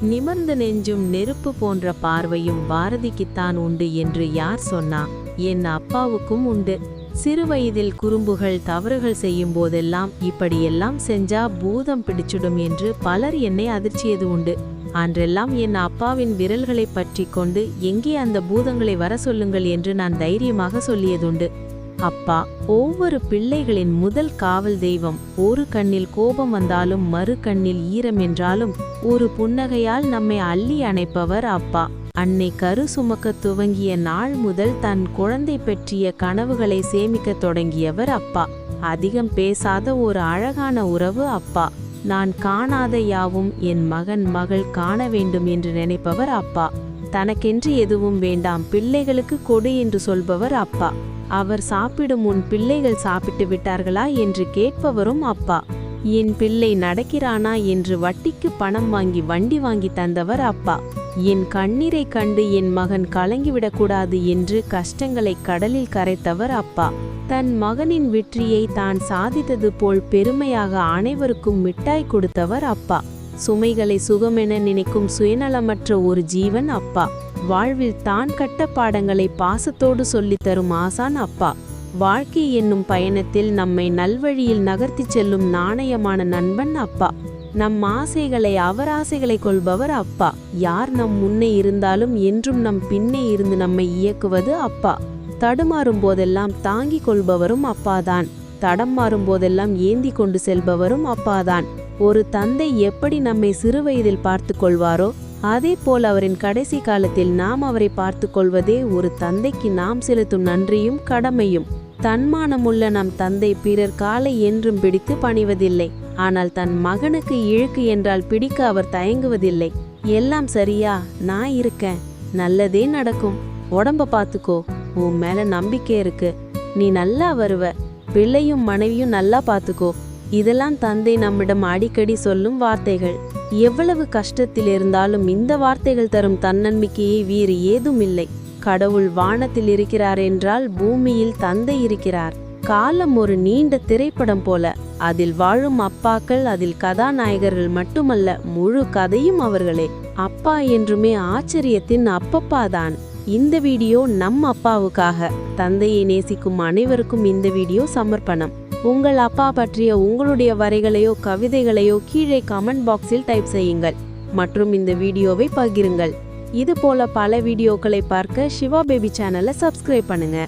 நிமிர்ந்த நெஞ்சும் நெருப்பு போன்ற பார்வையும் பாரதிக்குத்தான் உண்டு என்று யார் சொன்னா? என் அப்பாவுக்கும் உண்டு. சிறுவயதில் குறும்புகள் தவறுகள் செய்யும் போதெல்லாம் இப்படியெல்லாம் செஞ்சா பூதம் பிடிச்சிடும் என்று பலர் என்னை அதிர்ச்சியது உண்டு. அன்றெல்லாம் என் அப்பாவின் விரல்களை பற்றி கொண்டு எங்கே அந்த பூதங்களை வர சொல்லுங்கள் என்று நான் தைரியமாக சொல்லியதுண்டு. அப்பா ஒவ்வொரு பிள்ளைகளின் முதல் காவல் தெய்வம். ஒரு கண்ணில் கோபம் வந்தாலும் மறு கண்ணில் ஈரம் என்றாலும் ஒரு புன்னகையால் நம்மை அள்ளி அணைப்பவர் அப்பா. அன்னை கரு சுமக்க துவங்கிய நாள் முதல் தன் குழந்தை பற்றிய கனவுகளை சேமிக்க தொடங்கியவர் அப்பா. அதிகம் பேசாத ஒரு அழகான உறவு அப்பா. நான் காணாத யாவும் என் மகன் மகள் காண வேண்டும் என்று நினைப்பவர் அப்பா. தனக்கென்று எதுவும் வேண்டாம், பிள்ளைகளுக்கு கொடு என்று சொல்பவர் அப்பா. அவர் சாப்பிடும் முன் பிள்ளைகள் சாப்பிட்டு விட்டார்களா என்று கேட்பவரும் அப்பா. என் பிள்ளை நடக்கிறானா என்று வட்டிக்கு பணம் வாங்கி வண்டி வாங்கி தந்தவர் அப்பா. என் கண்ணீரை கண்டு என் மகன் கலங்கிவிடக்கூடாது என்று கஷ்டங்களை கடலில் கரைத்தவர் அப்பா. தன் மகனின் வெற்றியை தான் சாதித்தது போல் பெருமையாக அனைவருக்கும் மிட்டாய் கொடுத்தவர் அப்பா. சுமைகளை சுகமென நினைக்கும் சுயநலமற்ற ஒரு ஜீவன் அப்பா. வாழ்வில் தான் கட்ட பாடங்களை பாசத்தோடு சொல்லித்தரும் ஆசான் அப்பா. வாழ்க்கை என்னும் பயணத்தில் நம்மை நல்வழியில் நகர்த்தி செல்லும் நாணயமான நண்பன் அப்பா. நம் ஆசைகளை அவர் ஆசைகளை கொள்பவர் அப்பா. யார் நம் முன்னே இருந்தாலும் என்றும் நம் பின்னே இருந்து நம்மை இயக்குவது அப்பா. தடுமாறும் போதெல்லாம் தாங்கிக் கொள்பவரும் அப்பாதான். தடம் மாறும் போதெல்லாம் ஏந்தி கொண்டு செல்பவரும் அப்பாதான். ஒரு தந்தை எப்படி நம்மை சிறுவயதில் பார்த்து கொள்வாரோ அதே போல் அவரின் கடைசி காலத்தில் நாம் அவரை பார்த்து கொள்வதே ஒரு தந்தைக்கு நாம் செலுத்தும் நன்றியும் கடமையும். தன்மானமுள்ள நம் தந்தை பிறர் காலை என்றும் பிடித்து பணிவதில்லை. ஆனால் தன் மகனுக்கு இழுக்கு என்றால் பிடிக்க அவர் தயங்குவதில்லை. எல்லாம் சரியா, நான் இருக்கேன், நல்லதே நடக்கும், உடம்ப பார்த்துக்கோ, உன் மேல நம்பிக்கை இருக்கு, நீ நல்லா வருவ, பிள்ளையும் மனைவியும் நல்லா பார்த்துக்கோ. இதெல்லாம் தந்தை நம்மிடம் அடிக்கடி சொல்லும் வார்த்தைகள். எவ்வளவு கஷ்டத்தில் இருந்தாலும் இந்த வார்த்தைகள் தரும் தன்னம்பிக்கையை வேறு ஏதும் இல்லை. கடவுள் வானத்தில் இருக்கிறார் என்றால் பூமியில் தந்தை இருக்கிறார். காலம் ஒரு நீண்ட திரைப்படம் போல. அதில் வாழும் அப்பாக்கள் அதில் கதாநாயகர்கள் மட்டுமல்ல, முழு கதையும் அவர்களே. அப்பா என்றுமே ஆச்சரியத்தின் அப்பப்பாதான். இந்த வீடியோ நம் அப்பாவுக்காக. தந்தையை நேசிக்கும் அனைவருக்கும் இந்த வீடியோ சமர்ப்பணம். உங்கள் அப்பா பற்றிய உங்களுடைய வரைகளையோ கவிதைகளையோ கீழே கமெண்ட் பாக்ஸில் டைப் செய்யுங்கள் மற்றும் இந்த வீடியோவை பகிருங்கள். இது போல பல வீடியோக்களை பார்க்க சிவா பேபி சேனலை சப்ஸ்கிரைப் பண்ணுங்க.